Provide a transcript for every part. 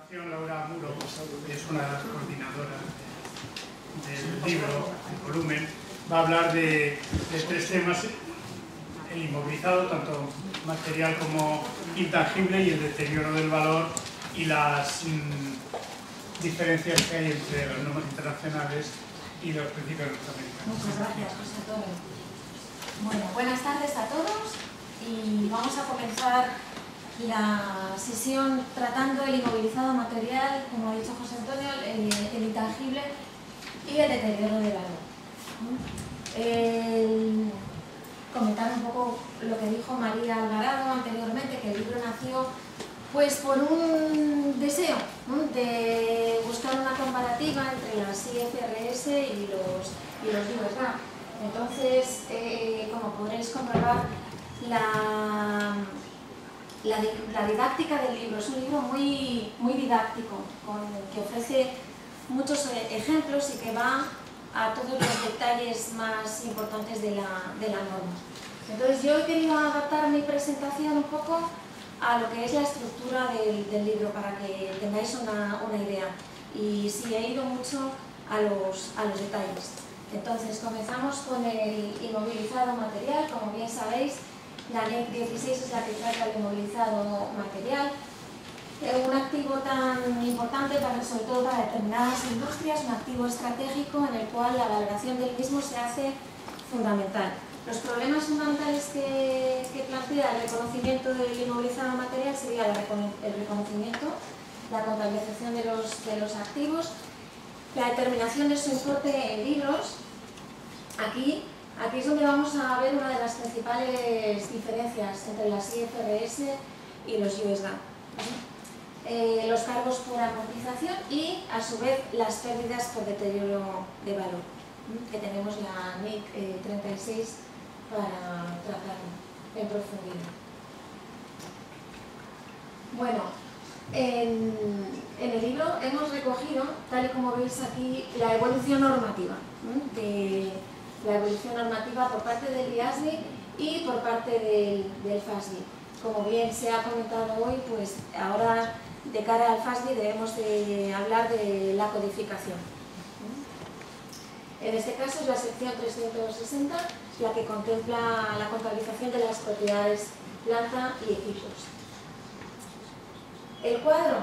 presentación, Laura Muro, es una de las coordinadoras del libro, el volumen, va a hablar de tres temas: el inmovilizado, tanto material como intangible, y el deterioro del valor y las diferencias que hay entre las normas internacionales y los principios norteamericanos. Muchas gracias, José Antonio. Bueno, buenas tardes a todos y vamos a comenzar la sesión tratando el inmovilizado material, como ha dicho José Antonio, el intangible y el deterioro de valor. Comentar un poco lo que dijo María Alvarado anteriormente, que el libro nació pues por un deseo, ¿no?, de buscar una comparativa entre las IFRS y los US GAAP. Entonces, como podréis comprobar, la didáctica del libro es un libro muy didáctico, que ofrece muchos ejemplos y que va a todos los detalles más importantes de la norma. Entonces, yo he querido adaptar mi presentación un poco a lo que es la estructura del libro, para que tengáis una idea. Y sí, he ido mucho a los detalles. Entonces, comenzamos con el inmovilizado material. Como bien sabéis, la NEC 16 es la que trata el inmovilizado material, un activo tan importante sobre todo para determinadas industrias, un activo estratégico en el cual la valoración del mismo se hace fundamental. Los problemas fundamentales que plantea el reconocimiento del inmovilizado material sería el reconocimiento, la contabilización de los activos, la determinación de su importe en libros. Aquí es donde vamos a ver una de las principales diferencias entre las IFRS y los US GAAP. Los cargos por amortización y, a su vez, las pérdidas por deterioro de valor, que tenemos la NIC 36 para tratar en profundidad. Bueno, en el libro hemos recogido, tal y como veis aquí, la evolución normativa, por parte del IASB y por parte del FASB. Como bien se ha comentado hoy, pues ahora de cara al FASB debemos de hablar de la codificación. En este caso es la sección 360 la que contempla la contabilización de las propiedades, planta y equipos. El cuadro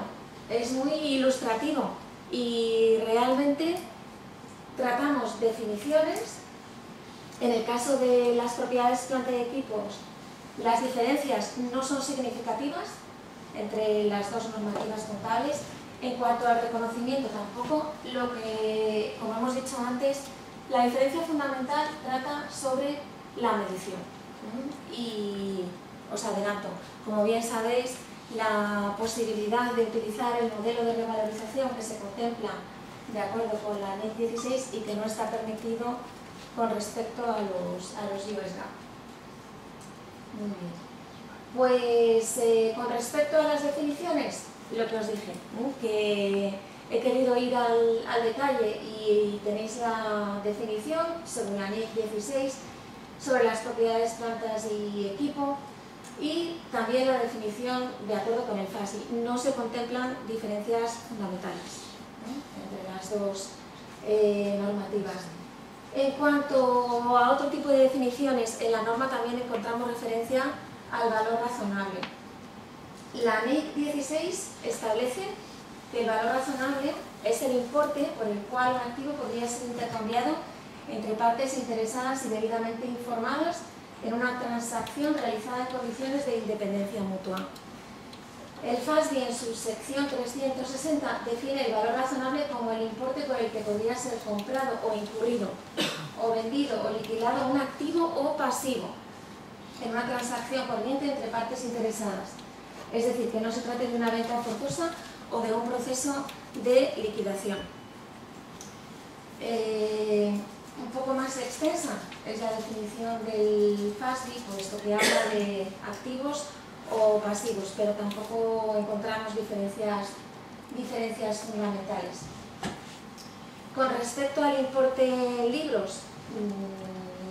es muy ilustrativo y realmente tratamos definiciones. En el caso de las propiedades, planta y equipos, las diferencias no son significativas entre las dos normativas contables. En cuanto al reconocimiento, tampoco, como hemos dicho antes, la diferencia fundamental trata sobre la medición. Y os adelanto, como bien sabéis, la posibilidad de utilizar el modelo de revalorización que se contempla de acuerdo con la NEC 16 y que no está permitido con respecto a los US GAAP. Muy bien. Pues con respecto a las definiciones, lo que os dije, que he querido ir al detalle, y tenéis la definición sobre la NIC 16, sobre las propiedades, plantas y equipo, y también la definición de acuerdo con el FASB. No se contemplan diferencias fundamentales entre las dos normativas. En cuanto a otro tipo de definiciones, en la norma también encontramos referencia al valor razonable. La NIC 16 establece que el valor razonable es el importe por el cual un activo podría ser intercambiado entre partes interesadas y debidamente informadas en una transacción realizada en condiciones de independencia mutua. El FASB, en su sección 360, define el valor razonable como el importe por el que podría ser comprado o incurrido, o vendido o liquidado un activo o pasivo en una transacción corriente entre partes interesadas. Es decir, que no se trate de una venta forzosa o de un proceso de liquidación. Un poco más extensa es la definición del FASB, puesto que habla de activos o pasivos, pero tampoco encontramos diferencias fundamentales. Con respecto al importe en libros,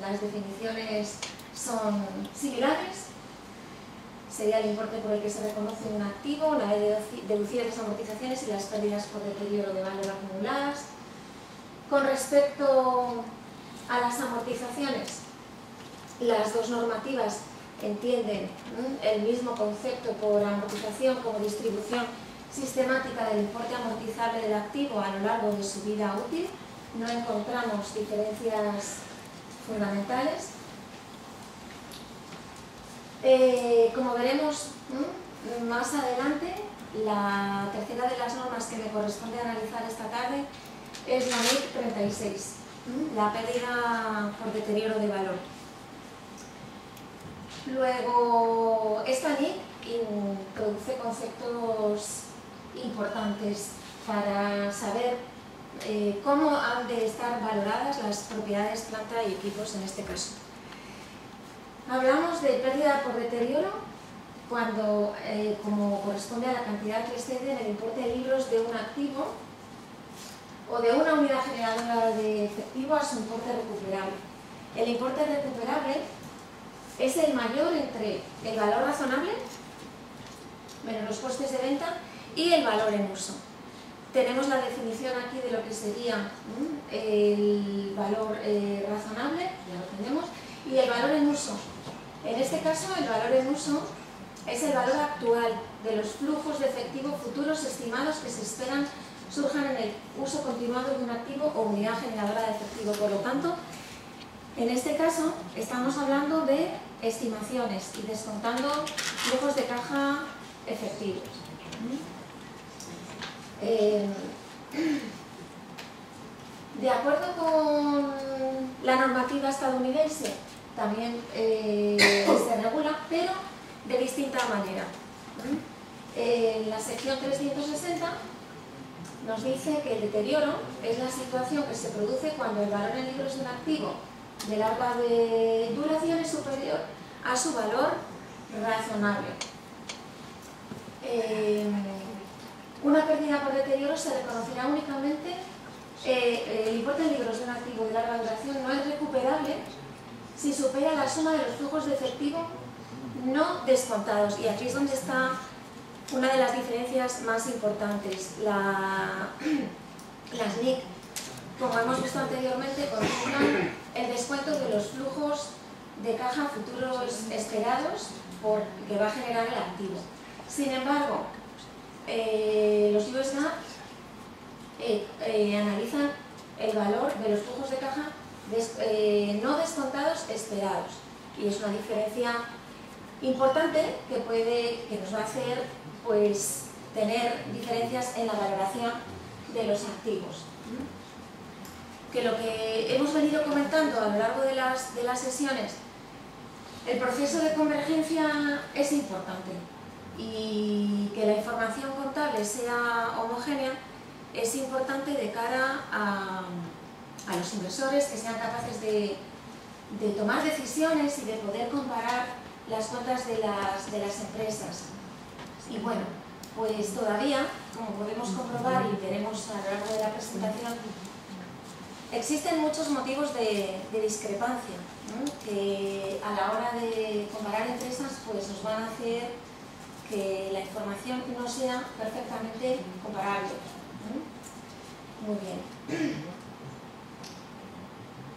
las definiciones son similares. sería el importe por el que se reconoce un activo, una vez deducidas las amortizaciones y las pérdidas por deterioro de valor acumuladas. Con respecto a las amortizaciones, las dos normativas entienden el mismo concepto por amortización como distribución sistemática del importe amortizable del activo a lo largo de su vida útil. No encontramos diferencias fundamentales. Como veremos más adelante, la tercera de las normas que me corresponde analizar esta tarde es la NIC 36, la pérdida por deterioro de valor. Luego, esta NIC introduce conceptos importantes para saber cómo han de estar valoradas las propiedades, planta y equipos en este caso. Hablamos de pérdida por deterioro cuando, como corresponde a la cantidad que excede en el importe de libros de un activo o de una unidad generadora de efectivo a su importe recuperable. El importe recuperable es el mayor entre el valor razonable menos los costes de venta y el valor en uso. Tenemos la definición aquí de lo que sería el valor razonable, ya lo tenemos, y el valor en uso. En este caso, el valor en uso es el valor actual de los flujos de efectivo futuros estimados que se esperan surjan en el uso continuado de un activo o unidad generadora de efectivo. Por lo tanto, en este caso estamos hablando de estimaciones y descontando flujos de caja efectivos. De acuerdo con la normativa estadounidense, también se regula, pero de distinta manera. En la sección 360 nos dice que el deterioro es la situación que se produce cuando el valor en libros de un activo de larga duración es superior a su valor razonable. Una pérdida por deterioro se reconocerá únicamente, el importe de libros de un activo de larga duración no es recuperable si supera la suma de los flujos de efectivo no descontados. Y aquí es donde está una de las diferencias más importantes. Las NIC, como hemos visto anteriormente, contemplan el descuento de los flujos de caja futuros esperados que va a generar el activo. Sin embargo, los US GAAP analizan el valor de los flujos de caja no descontados esperados, y es una diferencia importante que nos va a hacer pues tener diferencias en la valoración de los activos. Que lo que hemos venido comentando a lo largo de las sesiones, el proceso de convergencia es importante, y que la información contable sea homogénea es importante de cara a los inversores, que sean capaces de tomar decisiones y de poder comparar las cuentas de las empresas. Y bueno, pues todavía, como podemos comprobar y veremos a lo largo de la presentación, existen muchos motivos de discrepancia, ¿no? Que a la hora de comparar empresas pues nos van a hacer que la información no sea perfectamente comparable. Muy bien.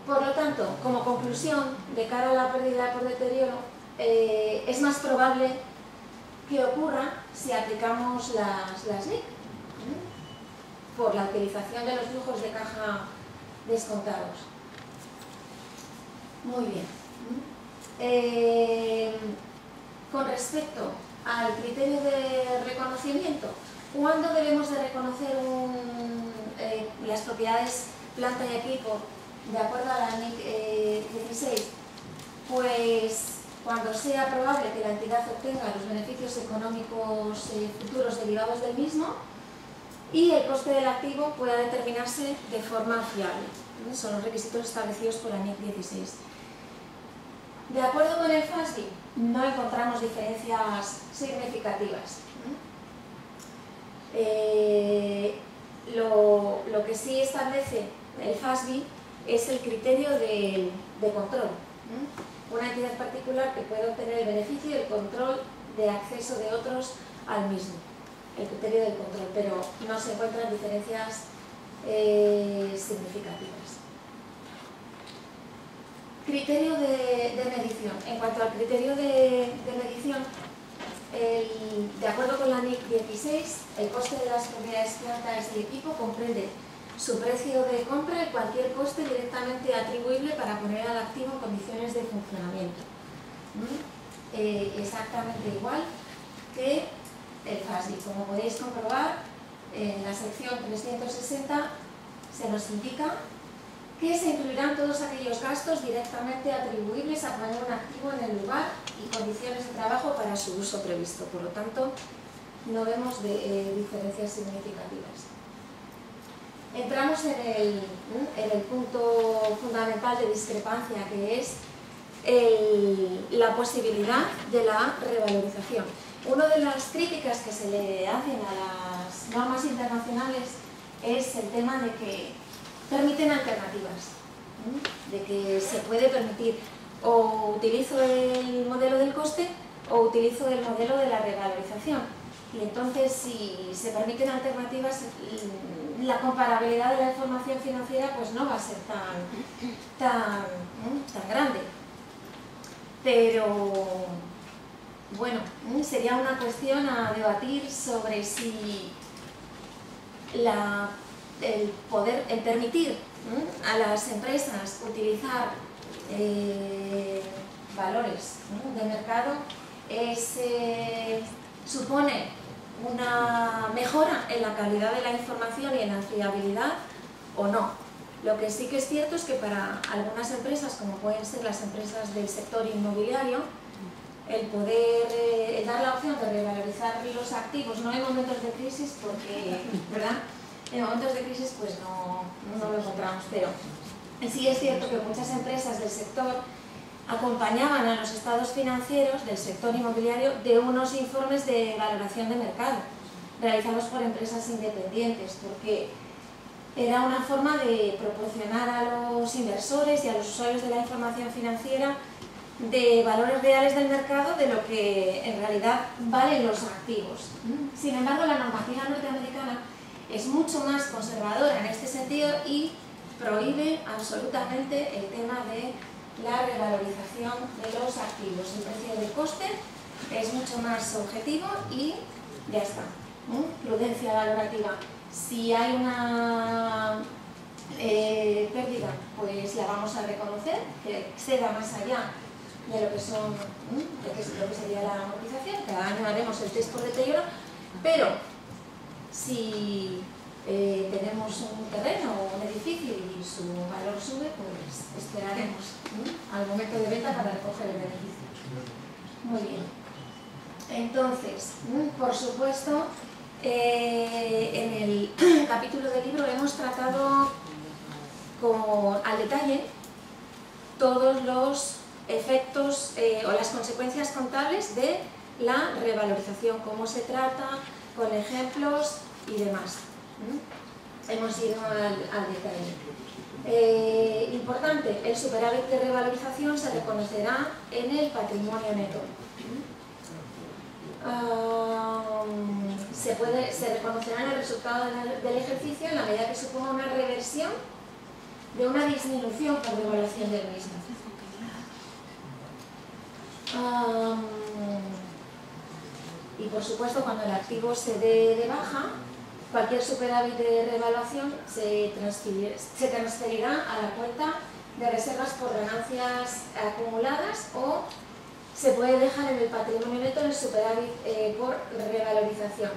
Por lo tanto, como conclusión, de cara a la pérdida por deterioro, es más probable que ocurra si aplicamos las NIC, por la utilización de los flujos de caja descontados. Muy bien. Con respecto al criterio de reconocimiento, ¿cuándo debemos de reconocer las propiedades planta y equipo de acuerdo a la NIC 16? Pues cuando sea probable que la entidad obtenga los beneficios económicos futuros derivados del mismo y el coste del activo pueda determinarse de forma fiable. Son los requisitos establecidos por la NIC 16. De acuerdo con el FASB, no encontramos diferencias significativas. Lo que sí establece el FASB es el criterio de control. Una entidad particular que puede obtener el beneficio y el control de acceso de otros al mismo, el criterio del control, pero no se encuentran diferencias significativas. Criterio de medición. En cuanto al criterio de medición, de acuerdo con la NIC 16, el coste de las propiedades plantas del equipo comprende su precio de compra y cualquier coste directamente atribuible para poner al activo en condiciones de funcionamiento. Exactamente igual que el FASI. Como podéis comprobar, en la sección 360 se nos indica que se incluirán todos aquellos gastos directamente atribuibles a poner un activo en el lugar y condiciones de trabajo para su uso previsto. Por lo tanto, no vemos diferencias significativas. Entramos en el punto fundamental de discrepancia, que es la posibilidad de la revalorización. Una de las críticas que se le hacen a las normas internacionales es el tema de que permiten alternativas, de que se puede permitir o utilizo el modelo del coste o utilizo el modelo de la revalorización. Y entonces, si se permiten alternativas, la comparabilidad de la información financiera pues no va a ser tan grande. Pero bueno, sería una cuestión a debatir sobre si el permitir a las empresas utilizar valores de mercado supone una mejora en la calidad de la información y en la fiabilidad o no. Lo que sí que es cierto es que para algunas empresas, como pueden ser las empresas del sector inmobiliario, el dar la opción de revalorizar los activos, no en momentos de crisis, porque, ¿verdad?, en momentos de crisis pues no lo encontramos, pero sí es cierto que muchas empresas del sector acompañaban a los estados financieros del sector inmobiliario de unos informes de valoración de mercado realizados por empresas independientes, porque era una forma de proporcionar a los inversores y a los usuarios de la información financiera de valores reales del mercado de lo que en realidad valen los activos. Sin embargo, la normativa norteamericana es mucho más conservadora en este sentido y prohíbe absolutamente el tema de la revalorización de los activos. El precio de coste es mucho más objetivo y ya está. Prudencia valorativa. Si hay una pérdida, pues la vamos a reconocer, que exceda más allá de lo que son, lo que sería la amortización. Cada año haremos el test por deterioro, pero si tenemos un terreno o un edificio y su valor sube, pues esperaremos al momento de venta para recoger el beneficio. Muy bien. Entonces, por supuesto, en el capítulo del libro hemos tratado al detalle todos los efectos o las consecuencias contables de la revalorización, cómo se trata, con ejemplos y demás. Hemos ido al detalle. Importante, el superávit de revalorización se reconocerá en el patrimonio neto. Se reconocerá en el resultado del ejercicio en la medida que suponga una reversión de una disminución por devaluación del mismo. Y por supuesto, cuando el activo se dé de baja, cualquier superávit de revaluación se transferirá a la cuenta de reservas por ganancias acumuladas o se puede dejar en el patrimonio neto el superávit por revalorización.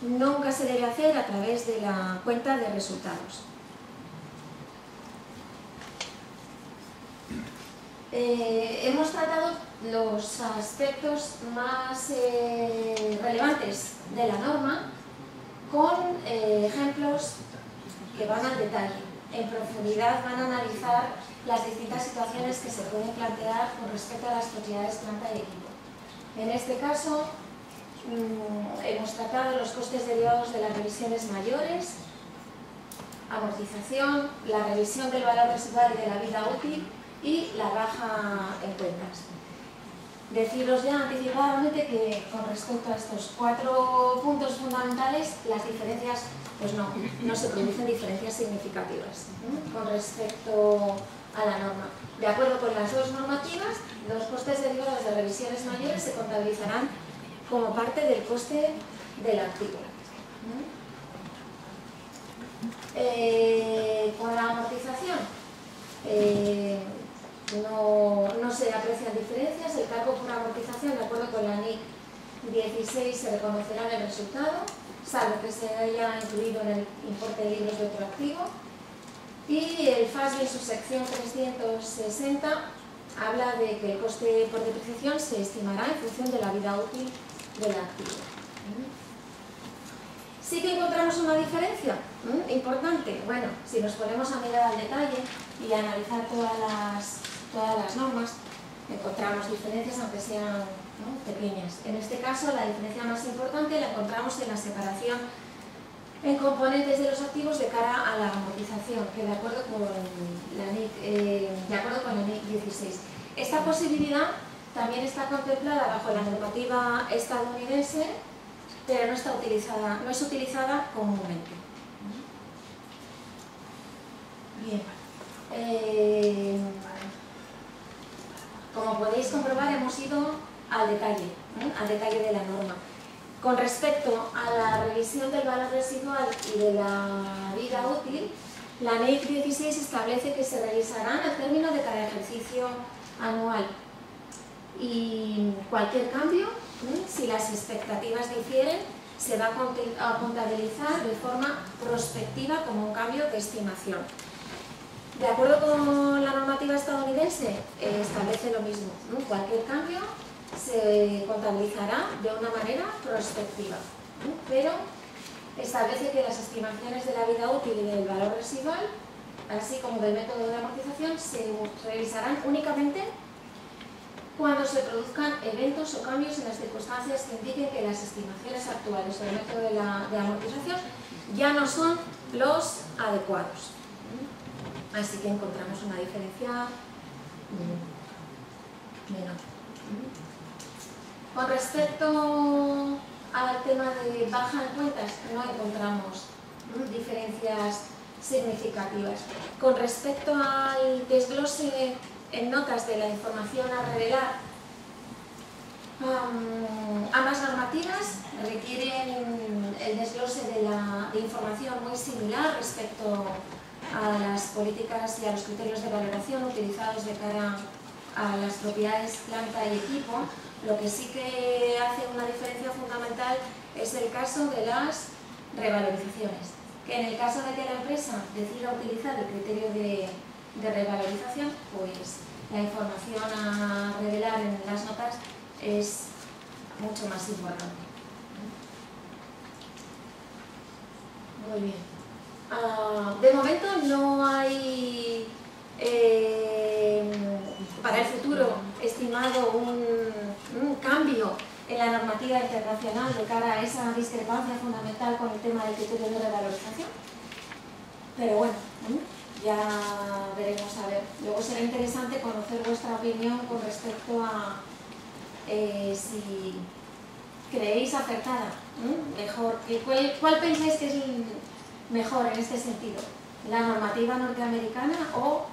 Nunca se debe hacer a través de la cuenta de resultados. Hemos tratado los aspectos más relevantes de la norma con ejemplos que van al detalle. En profundidad van a analizar las distintas situaciones que se pueden plantear con respecto a las propiedades planta y equipo. En este caso, hemos tratado los costes derivados de las revisiones mayores, amortización, la revisión del valor residual y de la vida útil y la baja en cuentas. Deciros ya anticipadamente que con respecto a estos 4 puntos fundamentales, las diferencias, pues no se producen diferencias significativas con respecto a la norma. De acuerdo con las dos normativas, los costes derivados de revisiones mayores se contabilizarán como parte del coste del activo. Con la amortización no se aprecian diferencias. El cargo por amortización, de acuerdo con la NIC 16, se reconocerá en el resultado, salvo que se haya incluido en el importe de libros de otro activo. Y el FASB en su sección 360 habla de que el coste por depreciación se estimará en función de la vida útil del activo. Sí que encontramos una diferencia importante. Bueno, si nos ponemos a mirar al detalle y a analizar todas las normas, encontramos diferencias aunque sean pequeñas. En este caso, la diferencia más importante la encontramos en la separación en componentes de los activos de cara a la amortización, que de acuerdo con la NIC 16. Esta posibilidad también está contemplada bajo la normativa estadounidense, pero no es utilizada comúnmente. Bien. Como podéis comprobar, hemos ido al detalle de la norma. Con respecto a la revisión del valor residual y de la vida útil, la NIC 16 establece que se revisarán al término de cada ejercicio anual. Y cualquier cambio, si las expectativas difieren, se va a contabilizar de forma prospectiva como un cambio de estimación. De acuerdo con la normativa estadounidense, establece lo mismo. Cualquier cambio se contabilizará de una manera prospectiva, pero establece que las estimaciones de la vida útil y del valor residual, así como del método de amortización, se revisarán únicamente cuando se produzcan eventos o cambios en las circunstancias que indiquen que las estimaciones actuales del método de amortización ya no son los adecuados. Así que encontramos una diferencia menor. Con respecto al tema de baja en cuentas, no encontramos diferencias significativas. Con respecto al desglose en notas de la información a revelar, ambas normativas requieren el desglose de información muy similar respecto a las políticas y a los criterios de valoración utilizados de cara a las propiedades planta y equipo. Lo que sí que hace una diferencia fundamental es el caso de las revalorizaciones, que en el caso de que la empresa decida utilizar el criterio de revalorización, pues la información a revelar en las notas es mucho más importante. Muy bien. De momento no hay para el futuro estimado un cambio en la normativa internacional de cara a esa discrepancia fundamental con el tema del criterio de revalorización. Pero bueno, ya veremos a ver. Luego será interesante conocer vuestra opinión con respecto a si creéis acertada, mejor, ¿cuál pensáis que es mejor en este sentido? ¿La normativa norteamericana o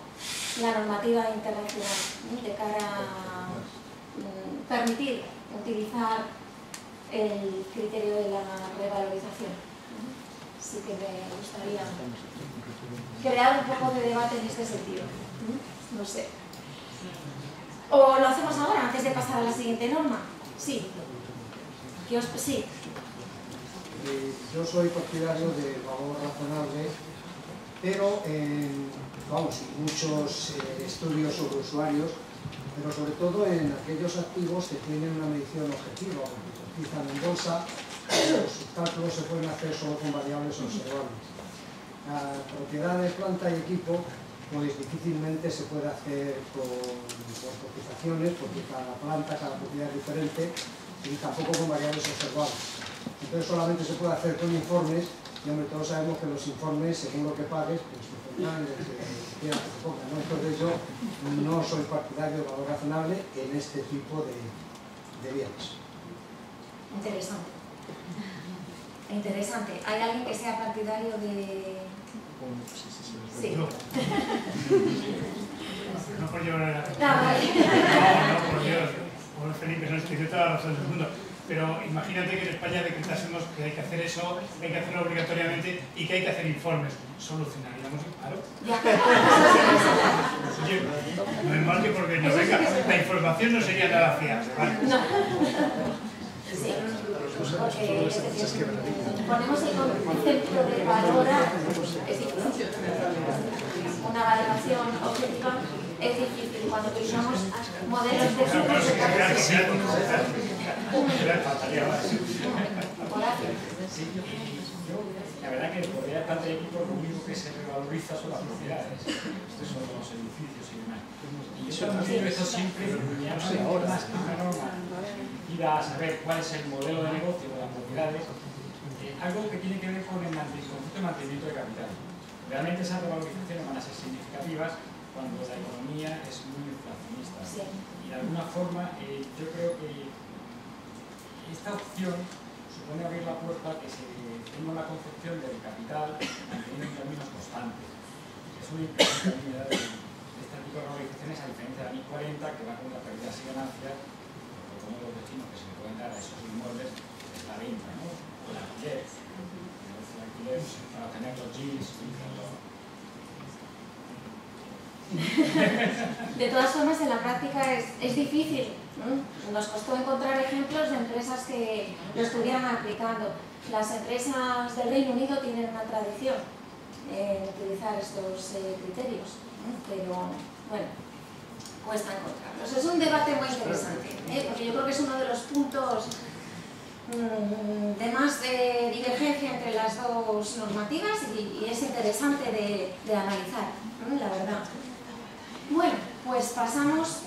la normativa internacional de cara a permitir utilizar el criterio de la revalorización? Sí que me gustaría crear un poco de debate en este sentido. No sé. ¿O lo hacemos ahora, antes de pasar a la siguiente norma? Sí. Sí. Yo soy partidario del valor razonable, pero vamos, muchos estudios sobre usuarios, pero sobre todo en aquellos activos que tienen una medición objetiva o que cotizan en bolsa, los cálculos se pueden hacer solo con variables observables. La propiedad de planta y equipo, pues difícilmente se puede hacer por cotizaciones, porque cada planta, cada propiedad es diferente, y tampoco con variables observables. Entonces solamente se puede hacer con informes, y hombre, todos sabemos que los informes, según lo que pagues, pues dependerán de que quieras que te pongan, ¿no? Entonces yo no soy partidario de valor razonable en este tipo de de bienes. Interesante. Interesante. ¿Hay alguien que sea partidario de...? Sí. No. No por llevar a la No, vale. No, por Dios. Por Felipe, no es que tiene toda la razón del mundo. Pero imagínate que en España decretásemos que hay que hacer eso, que hay que hacerlo obligatoriamente y que hay que hacer informes. Solucionaríamos el paro. Ya. Oye, no es mal que porque no venga, la información no sería nada fiable, ¿vale? No. Sí. Porque es decir, ponemos el concepto de valorar, es difícil. Una valoración objetiva es difícil cuando utilizamos modelos de flujos de capital. La verdad que por la planta de equipo lo único que se revaloriza son las propiedades. Estos son los edificios y demás. Y yo también esto siempre me hace más que una norma ir a saber cuál es el modelo de negocio de las propiedades, algo que tiene que ver con el concepto de mantenimiento de capital. Realmente esas revalorizaciones van a ser significativas cuando la economía es muy inflacionista. Sí. Y de alguna forma yo creo que esta opción supone abrir la puerta a que se tenga una concepción del capital manteniendo en términos constantes. Es una impresión de este tipo de revalorizaciones, a diferencia de la 1040, que va con las pérdidas y ganancias, porque como los destinos que se le pueden dar a esos inmuebles es la venta, ¿no? O el alquiler. El alquiler para tener los yields. De todas formas, en la práctica es difícil. Nos costó encontrar ejemplos de empresas que lo estuvieran aplicando. Las empresas del Reino Unido tienen una tradición en utilizar estos criterios, pero bueno, cuesta encontrarlos. Es un debate muy interesante, porque yo creo que es uno de los puntos de más divergencia entre las dos normativas y es interesante de analizar, la verdad. Bueno, pues pasamos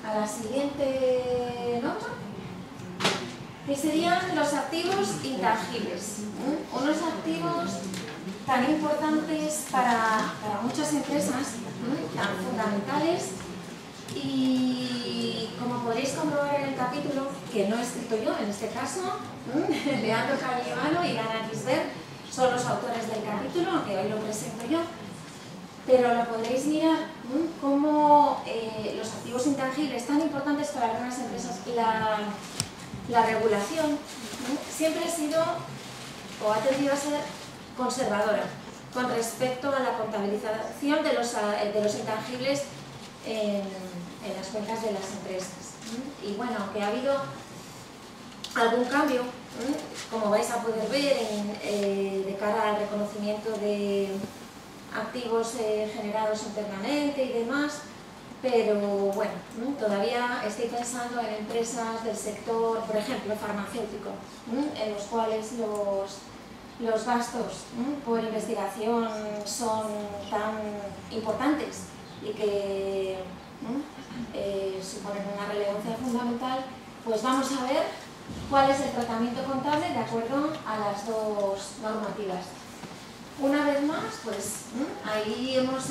a la siguiente nota, que serían los activos intangibles. Unos activos tan importantes para muchas empresas, tan fundamentales, y como podréis comprobar en el capítulo, que no he escrito yo en este caso, Leandro Calivano y Ana Gisbert son los autores del capítulo, aunque hoy lo presento yo. Pero lo podréis mirar cómo los activos intangibles tan importantes para algunas empresas, la regulación siempre ha sido o ha tendido a ser conservadora con respecto a la contabilización de los intangibles en las cuentas de las empresas. Y bueno, aunque ha habido algún cambio, como vais a poder ver de cara al reconocimiento de activos generados internamente y demás, pero bueno, todavía estoy pensando en empresas del sector, por ejemplo, farmacéutico, en los cuales los gastos por investigación son tan importantes y que suponen una relevancia fundamental. Pues vamos a ver cuál es el tratamiento contable de acuerdo a las dos normativas. Una vez más, pues ahí hemos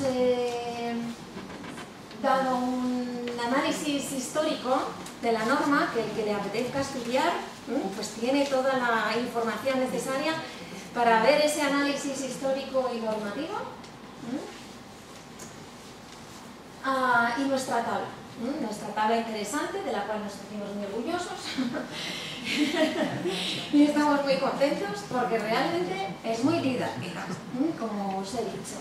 dado un análisis histórico de la norma, que el que le apetezca estudiar, pues tiene toda la información necesaria para ver ese análisis histórico y normativo. Y nuestra tabla interesante, de la cual nos sentimos muy orgullosos y estamos muy contentos porque realmente es muy didáctica, como os he dicho.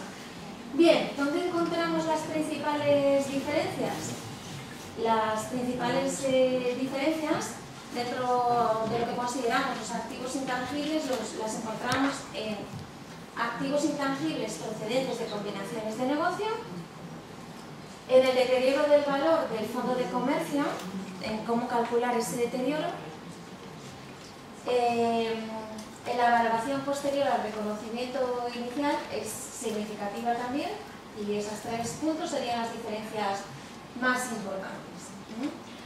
Bien, ¿dónde encontramos las principales diferencias? Las principales diferencias dentro de lo que consideramos los activos intangibles las encontramos en activos intangibles procedentes de combinaciones de negocio, en el deterioro del valor del fondo de comercio, en cómo calcular ese deterioro, en la valoración posterior al reconocimiento inicial es significativa también, y esos tres puntos serían las diferencias más importantes.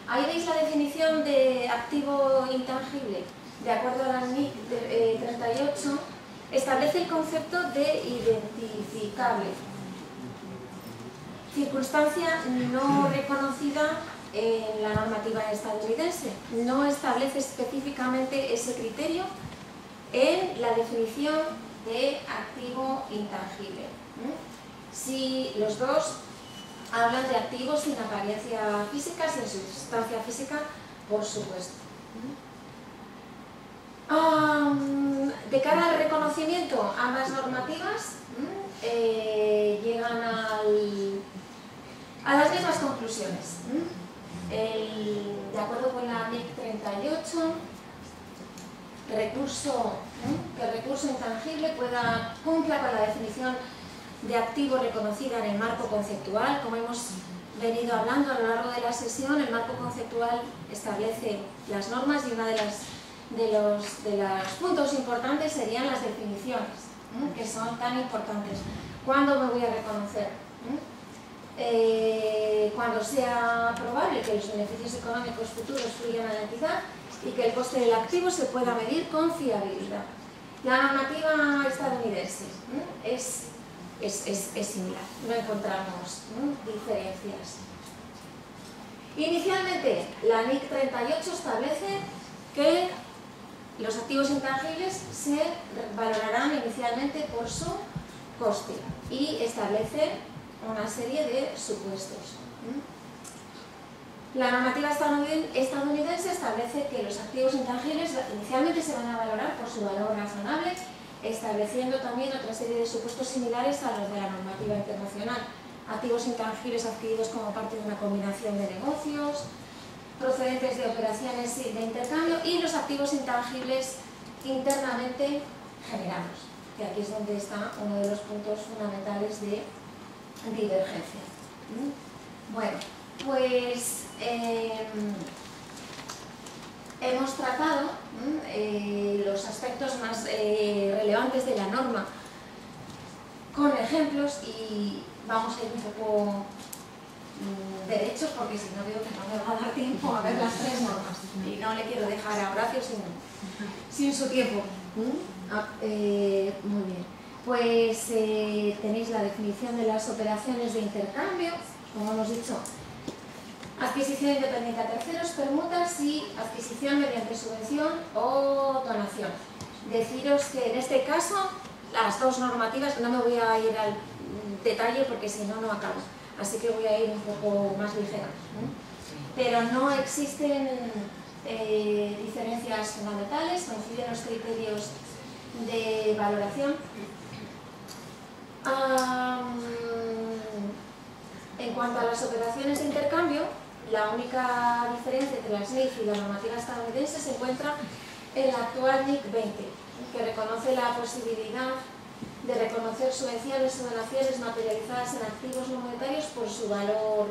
Ahí veis la definición de activo intangible, de acuerdo a la NIC 38, establece el concepto de identificable. Circunstancia no reconocida en la normativa estadounidense. No establece específicamente ese criterio en la definición de activo intangible. Si los dos hablan de activos sin apariencia física, sin sustancia física, por supuesto. De cara al reconocimiento, ambas normativas llegan a las mismas conclusiones. De acuerdo con la NIC 38, que el recurso intangible cumpla con la definición de activo reconocida en el marco conceptual. Como hemos venido hablando a lo largo de la sesión, el marco conceptual establece las normas y uno de los puntos importantes serían las definiciones, que son tan importantes. ¿Cuándo me voy a reconocer? Cuando sea probable que los beneficios económicos futuros fluyan a la entidad y que el coste del activo se pueda medir con fiabilidad. La normativa estadounidense es similar, no encontramos diferencias. Inicialmente, la NIC 38 establece que los activos intangibles se valorarán inicialmente por su coste y establece una serie de supuestos. La normativa estadounidense establece que los activos intangibles inicialmente se van a valorar por su valor razonable, estableciendo también otra serie de supuestos similares a los de la normativa internacional. Activos intangibles adquiridos como parte de una combinación de negocios, procedentes de operaciones de intercambio y los activos intangibles internamente generados, que aquí es donde está uno de los puntos fundamentales de divergencia. Bueno, pues hemos tratado los aspectos más relevantes de la norma con ejemplos y vamos a ir un poco derechos porque si no veo que no me va a dar tiempo a ver las tres normas y no le quiero dejar a Horacio sin su tiempo. Muy bien, pues tenéis la definición de las operaciones de intercambio, como hemos dicho, adquisición independiente a terceros, permutas y adquisición mediante subvención o donación. Deciros que en este caso las dos normativas, no me voy a ir al detalle porque si no, no acabo, así que voy a ir un poco más ligera. Pero no existen diferencias fundamentales, coinciden los criterios de valoración. En cuanto a las operaciones de intercambio, la única diferencia entre las NIC y la normativa estadounidense se encuentra en la actual NIC 20, que reconoce la posibilidad de reconocer subvenciones o donaciones materializadas en activos no monetarios por su valor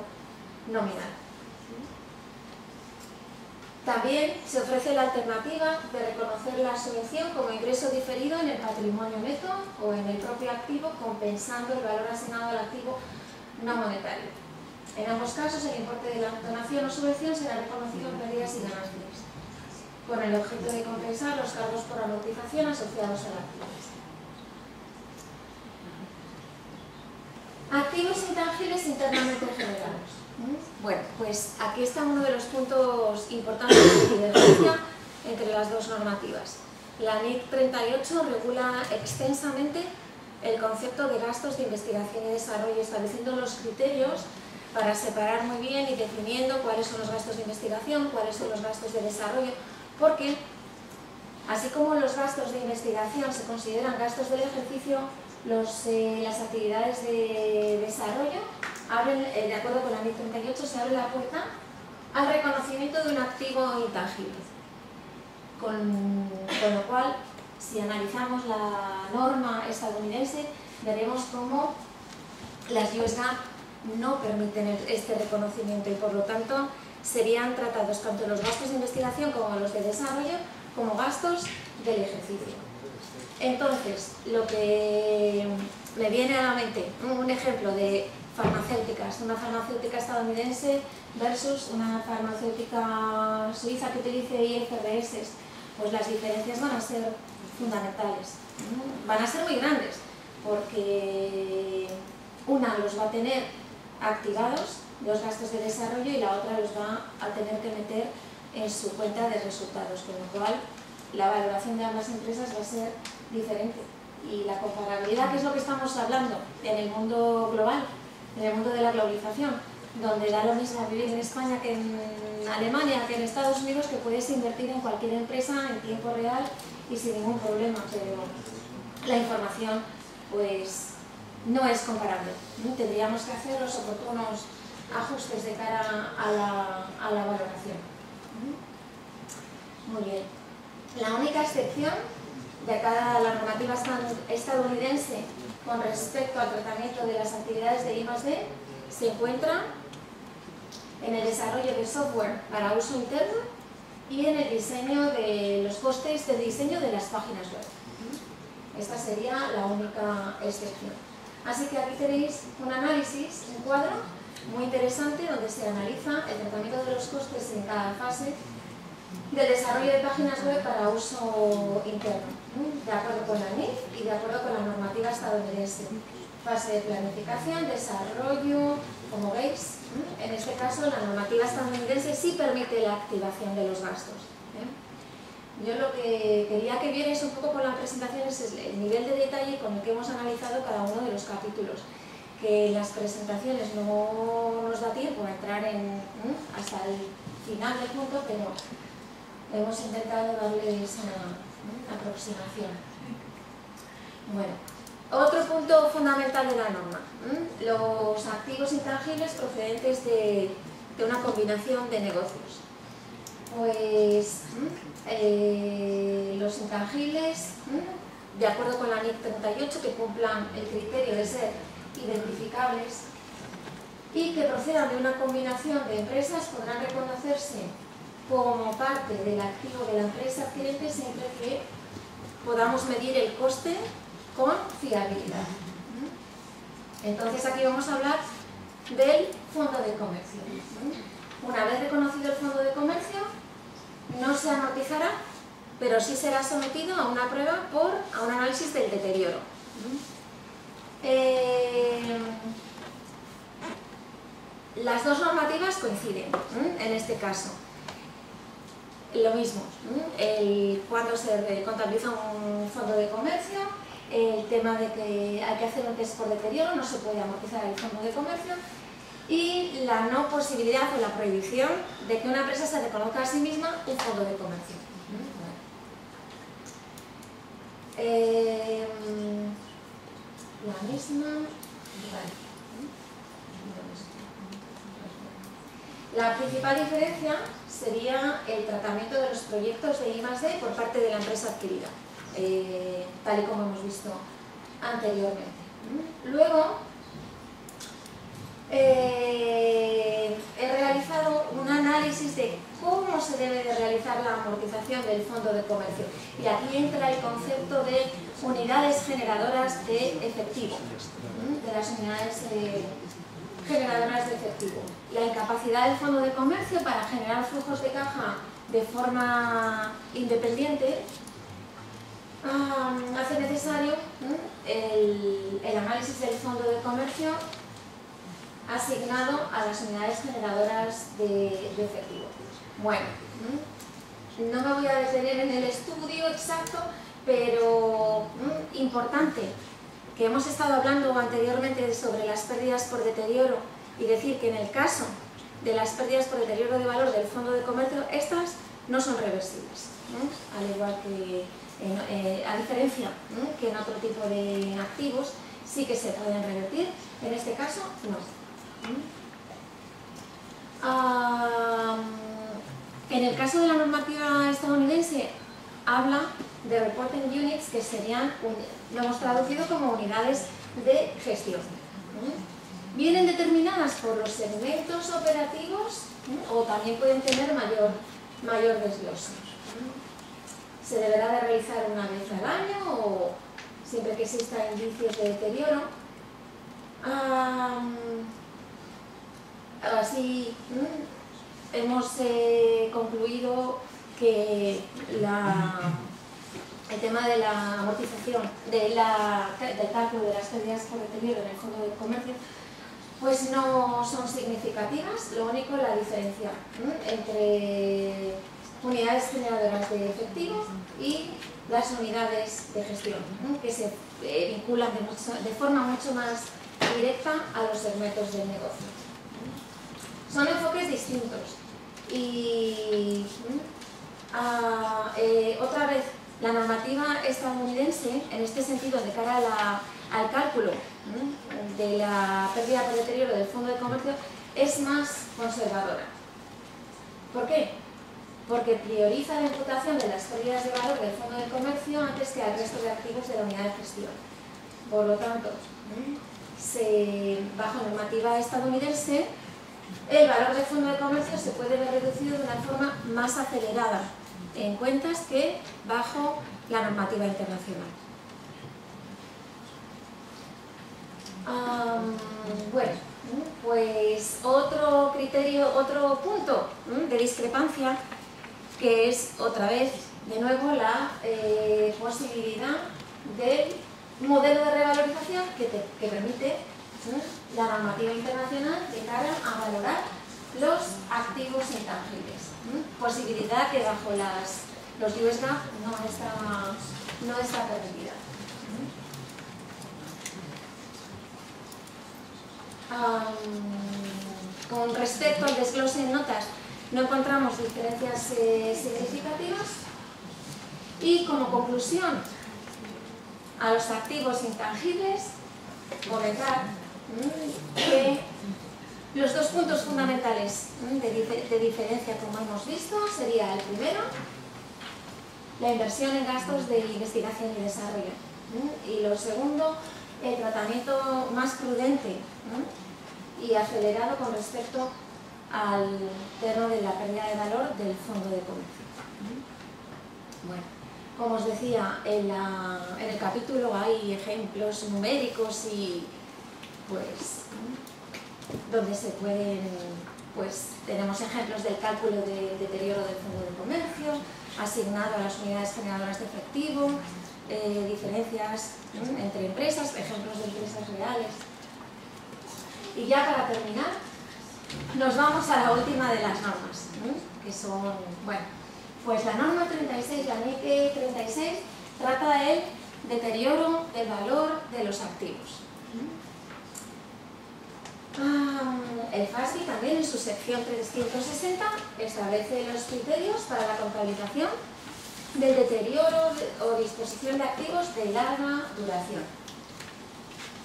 nominal. También se ofrece la alternativa de reconocer la subvención como ingreso diferido en el patrimonio neto o en el propio activo, compensando el valor asignado al activo no monetario. En ambos casos, el importe de la donación o subvención será reconocido en pérdidas y ganancias, con el objeto de compensar los cargos por amortización asociados al activo. Activos intangibles internamente generados. Bueno, pues aquí está uno de los puntos importantes de divergencia entre las dos normativas. La NIC 38 regula extensamente el concepto de gastos de investigación y desarrollo, estableciendo los criterios para separar muy bien y definiendo cuáles son los gastos de investigación, cuáles son los gastos de desarrollo, porque así como los gastos de investigación se consideran gastos del ejercicio, las actividades de desarrollo abren, de acuerdo con la NIC 38, se abre la puerta al reconocimiento de un activo intangible. Con lo cual, si analizamos la norma estadounidense, veremos cómo las US GAAP no permiten este reconocimiento y por lo tanto serían tratados tanto los gastos de investigación como los de desarrollo como gastos del ejercicio. Entonces, lo que me viene a la mente, un ejemplo de farmacéuticas, una farmacéutica estadounidense versus una farmacéutica suiza que utilice IFRS, pues las diferencias van a ser fundamentales, van a ser muy grandes, porque una los va a tener activados los gastos de desarrollo y la otra los va a tener que meter en su cuenta de resultados, con lo cual la valoración de ambas empresas va a ser diferente. Y la comparabilidad, que es lo que estamos hablando en el mundo global, en el mundo de la globalización, donde da lo mismo vivir en España que en Alemania, que en Estados Unidos, que puedes invertir en cualquier empresa en tiempo real y sin ningún problema, pero la información pues no es comparable. Tendríamos que hacer los oportunos ajustes de cara a la valoración. Muy bien. La única excepción de cara a la normativa estadounidense con respecto al tratamiento de las actividades de I+D se encuentra en el desarrollo de software para uso interno y en el diseño de los costes de diseño de las páginas web. Esta sería la única excepción. Así que aquí tenéis un análisis, un cuadro muy interesante donde se analiza el tratamiento de los costes en cada fase del desarrollo de páginas web para uso interno, de acuerdo con la NIF y de acuerdo con la normativa estadounidense. Fase de planificación, desarrollo, como veis, en este caso la normativa estadounidense sí permite la activación de los gastos. Yo lo que quería que vierais un poco con la presentación es el nivel de detalle con el que hemos analizado cada uno de los capítulos, que en las presentaciones no nos da tiempo a entrar hasta el final del punto, pero hemos intentado darle esa aproximación. Bueno, otro punto fundamental de la norma, los activos intangibles procedentes de una combinación de negocios. Pues los intangibles, de acuerdo con la NIC 38, que cumplan el criterio de ser identificables y que procedan de una combinación de empresas, podrán reconocerse como parte del activo de la empresa adquirente siempre que podamos medir el coste con fiabilidad. Entonces aquí vamos a hablar del fondo de comercio. Una vez reconocido el fondo de comercio, no se amortizará, pero sí será sometido a una prueba a un análisis del deterioro. Las dos normativas coinciden en este caso. Lo mismo, cuando se contabiliza un fondo de comercio, el tema de que hay que hacer un test por deterioro, no se puede amortizar el fondo de comercio, y la no posibilidad o la prohibición de que una empresa se reconozca a sí misma un fondo de comercio. La misma. La principal diferencia sería el tratamiento de los proyectos de I+D por parte de la empresa adquirida, tal y como hemos visto anteriormente. Luego, he realizado un análisis de cómo se debe de realizar la amortización del fondo de comercio. Y aquí entra el concepto de unidades generadoras de efectivo, de las unidades generadoras de efectivo. La incapacidad del fondo de comercio para generar flujos de caja de forma independiente hace necesario el análisis del fondo de comercio asignado a las unidades generadoras de efectivo. Bueno, no me voy a detener en el estudio exacto, pero importante, que hemos estado hablando anteriormente sobre las pérdidas por deterioro y decir que en el caso de las pérdidas por deterioro de valor del fondo de comercio, estas no son reversibles, al igual que, a diferencia que en otro tipo de activos sí que se pueden revertir, en este caso no. En el caso de la normativa estadounidense habla de reporting units, que serían, lo hemos traducido como unidades de gestión. Vienen determinadas por los segmentos operativos o también pueden tener mayor desglose. Se deberá de realizar una vez al año o siempre que existan indicios de deterioro. Así hemos concluido que el tema de la amortización, del cálculo de las pérdidas por deterioro en el fondo de comercio, pues no son significativas, lo único la diferencia entre unidades generadoras de efectivo y las unidades de gestión, que se vinculan de forma mucho más directa a los segmentos del negocio. Son enfoques distintos y otra vez la normativa estadounidense, en este sentido, de cara al cálculo de la pérdida por deterioro del fondo de comercio, es más conservadora. ¿Por qué? Porque prioriza la imputación de las pérdidas de valor del fondo de comercio antes que al resto de activos de la unidad de gestión. Por lo tanto, bajo normativa estadounidense, el valor del fondo de comercio se puede ver reducido de una forma más acelerada en cuentas que bajo la normativa internacional. Bueno, pues otro criterio, otro punto de discrepancia, que es otra vez, de nuevo, la posibilidad del modelo de revalorización que permite la normativa internacional de cara a valorar los activos intangibles. Posibilidad que bajo los US GAAP no está permitida. Con respecto al desglose en notas, no encontramos diferencias significativas y como conclusión a los activos intangibles, comentar que los dos puntos fundamentales de diferencia, como hemos visto, sería el primero, la inversión en gastos de investigación y desarrollo, y lo segundo, el tratamiento más prudente y acelerado con respecto al terreno de la pérdida de valor del fondo de comercio. Bueno, como os decía, en el capítulo hay ejemplos numéricos y pues donde se pueden, pues tenemos ejemplos del cálculo del deterioro del fondo de comercio asignado a las unidades generadoras de efectivo, diferencias entre empresas, ejemplos de empresas reales. Y ya para terminar, nos vamos a la última de las normas, que son, bueno, pues la norma 36, la NIC 36, trata del deterioro del valor de los activos. El FASB también en su sección 360 establece los criterios para la contabilización del deterioro o disposición de activos de larga duración.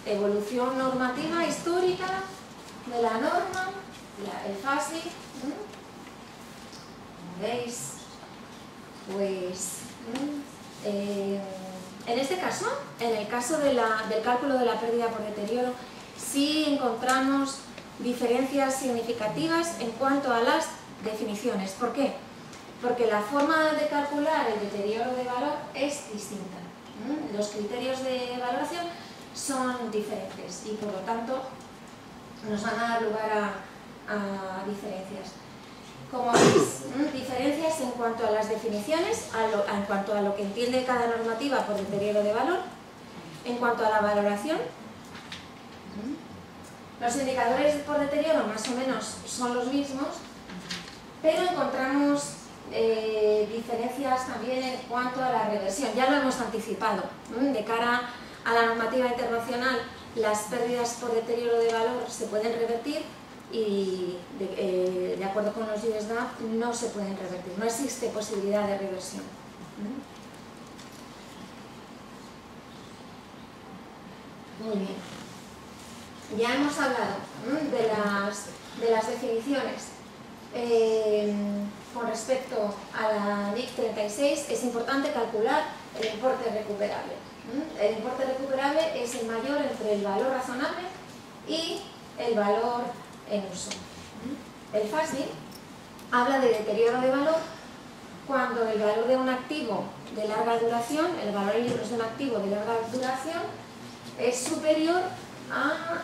Evolución normativa histórica de la norma, el FASB, como veis, pues en este caso, en el caso del cálculo de la pérdida por deterioro, sí encontramos diferencias significativas en cuanto a las definiciones. ¿Por qué? Porque la forma de calcular el deterioro de valor es distinta. Los criterios de valoración son diferentes y por lo tanto nos van a dar lugar a diferencias. Como veis, diferencias en cuanto a las definiciones, en cuanto a lo que entiende cada normativa por deterioro de valor, en cuanto a la valoración. Los indicadores por deterioro más o menos son los mismos, pero encontramos diferencias también en cuanto a la reversión. Ya lo hemos anticipado, de cara a la normativa internacional, las pérdidas por deterioro de valor se pueden revertir y de acuerdo con los US GAAP no se pueden revertir, no existe posibilidad de reversión. Muy bien. Ya hemos hablado de las definiciones. Con respecto a la NIC 36 es importante calcular el importe recuperable. El importe recuperable es el mayor entre el valor razonable y el valor en uso. El FASB habla de deterioro de valor cuando el valor de un activo de larga duración, el valor en libros de un activo de larga duración, es superior a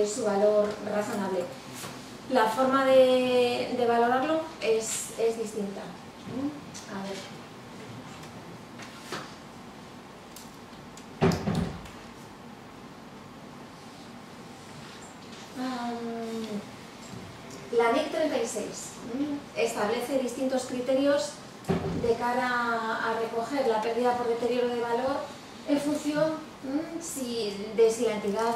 su valor razonable. La forma de valorarlo es distinta. A ver. La NIC 36 establece distintos criterios de cara a recoger la pérdida por deterioro de valor en función de si la entidad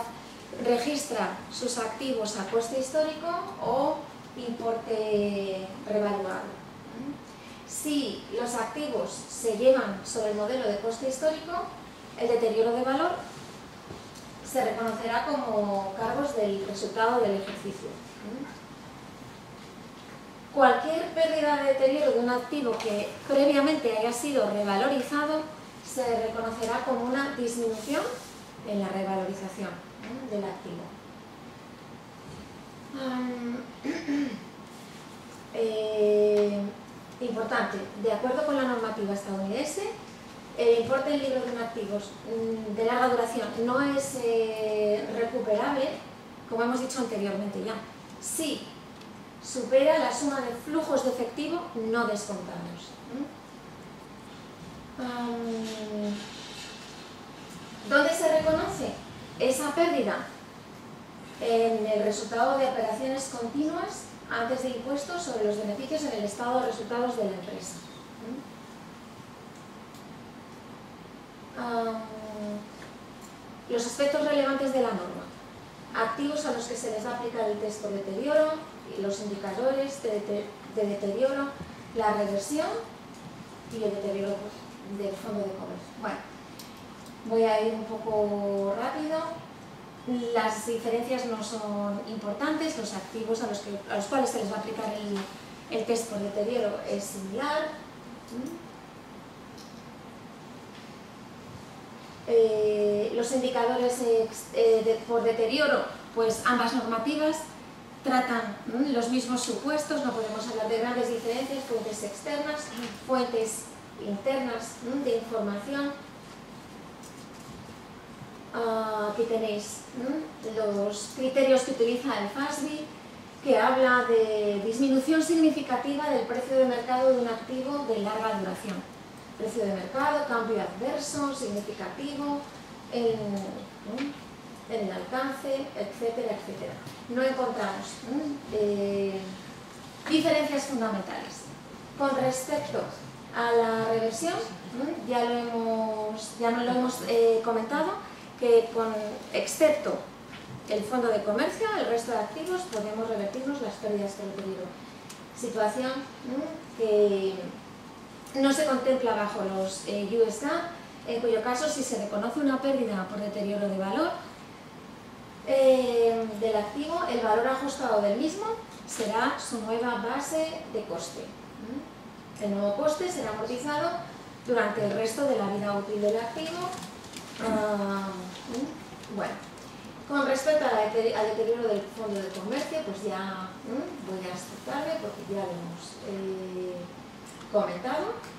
registra sus activos a coste histórico o importe revaluado. Si los activos se llevan sobre el modelo de coste histórico, el deterioro de valor se reconocerá como cargos del resultado del ejercicio. Cualquier pérdida de deterioro de un activo que previamente haya sido revalorizado se reconocerá como una disminución en la revalorización del activo. Importante, de acuerdo con la normativa estadounidense, el importe en libro de un activo de larga duración no es recuperable, como hemos dicho anteriormente ya, si supera la suma de flujos de efectivo no descontados. ¿Dónde se reconoce esa pérdida? En el resultado de operaciones continuas antes de impuestos sobre los beneficios en el estado de resultados de la empresa. Los aspectos relevantes de la norma: activos a los que se les va a aplicar el test por deterioro, y los indicadores de deterioro, la reversión y el deterioro del fondo de comercio. Bueno, voy a ir un poco rápido. Las diferencias no son importantes, los activos a los cuales se les va a aplicar el test por deterioro es similar. Los indicadores por deterioro, pues ambas normativas tratan los mismos supuestos, no podemos hablar de grandes diferencias, fuentes externas, fuentes internas de información. Aquí tenéis los criterios que utiliza el FASB, que habla de disminución significativa del precio de mercado de un activo de larga duración. Precio de mercado, cambio adverso, significativo, en el alcance, etcétera, etcétera. No encontramos diferencias fundamentales. Con respecto a la reversión, ya lo hemos comentado, que excepto el fondo de comercio, el resto de activos podemos revertirnos las pérdidas por deterioro. Situación que no se contempla bajo los US GAAP, en cuyo caso, si se reconoce una pérdida por deterioro de valor del activo, el valor ajustado del mismo será su nueva base de coste. El nuevo coste será amortizado durante el resto de la vida útil del activo. Bueno, con respecto al deterioro del fondo de comercio, pues ya voy a explicarle porque ya lo hemos comentado.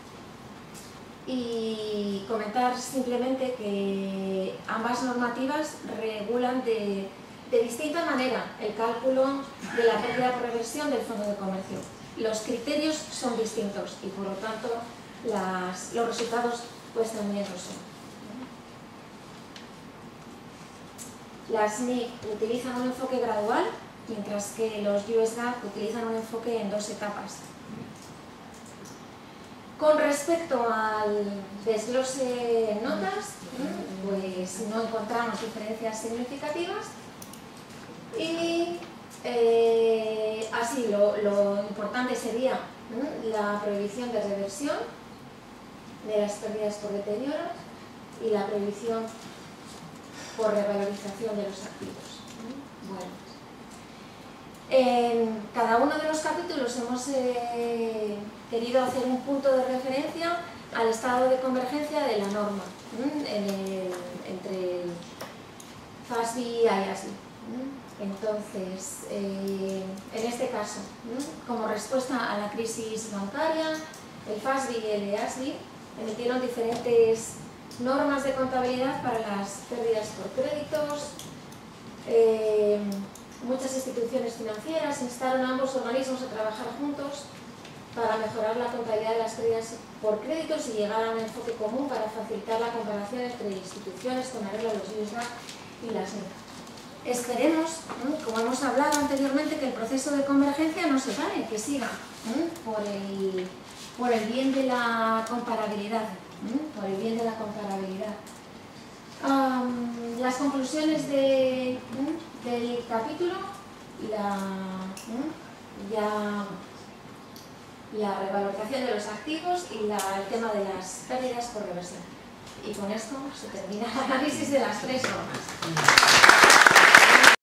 Y comentar simplemente que ambas normativas regulan de distinta manera el cálculo de la pérdida por reversión del fondo de comercio. Los criterios son distintos y por lo tanto los resultados pues también lo son. Las NIC utilizan un enfoque gradual, mientras que los US GAAP utilizan un enfoque en dos etapas. Con respecto al desglose en notas, pues no encontramos diferencias significativas y así lo importante sería la prohibición de reversión de las pérdidas por deterioro y la prohibición por revalorización de los activos. Bueno, en cada uno de los capítulos hemos querido hacer un punto de referencia al estado de convergencia de la norma entre el FASB y IASB. Entonces, en este caso, como respuesta a la crisis bancaria, el FASB y el IASB emitieron diferentes normas de contabilidad para las pérdidas por créditos. Muchas instituciones financieras instaron a ambos organismos a trabajar juntos para mejorar la contabilidad de las pérdidas por créditos y llegar a un enfoque común para facilitar la comparación entre instituciones con arreglo a los US GAAP y las NIC. esperemos, como hemos hablado anteriormente, que el proceso de convergencia no se pare, que siga, por el bien de la comparabilidad. Por el bien de la comparabilidad. Las conclusiones del capítulo, la revalorización de los activos y el tema de las pérdidas por reversión. Y con esto se termina el análisis de las 3 normas.